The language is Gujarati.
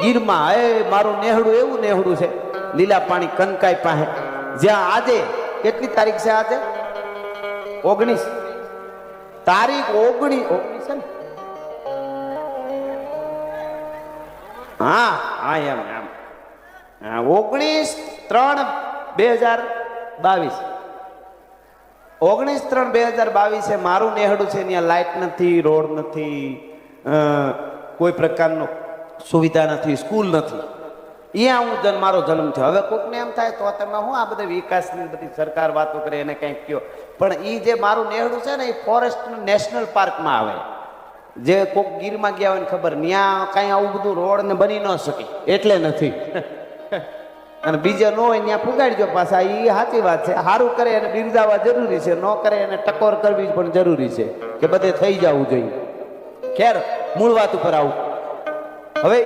ગીરમાં હે મારું નેહડું એવું નેહડું છે લીલા પાણી કનકાઈ પાસે, જ્યાં આજે કેટલી તારીખ છે? આજે 19 તારીખ 19 છે ને? હા હા એમ એમ 19/3/2022 19/3/2022 છે મારું નેહડું છે. ત્યાં લાઇટ નથી, રોડ નથી, કોઈ પ્રકારનો સુવિધા નથી, સ્કૂલ નથી. અહીંયા હું મારો જન્મ થયો. હવે કોકને એમ થાય તો તમે હું આ બધા વિકાસની બધી સરકાર વાતો કરે એને કંઈક કહો, પણ એ જે મારું નેહડું છે ને એ ફોરેસ્ટ નેશનલ પાર્કમાં આવે. જે કોક ગીરમાં ગયા હોય ને ખબર, ત્યાં કાંઈ આવું બધું રોડ ને બની ન શકે એટલે નથી. અને બીજા ન હોય ત્યાં પુગાડજો પાછા, એ સાચી વાત છે. સારું કરે એને બિરદાવવા જરૂરી છે, ન કરે એને ટકોર કરવી પણ જરૂરી છે કે બધે થઈ જવું જોઈએ. ખેર મૂળ વાત ઉપર આવું. હવે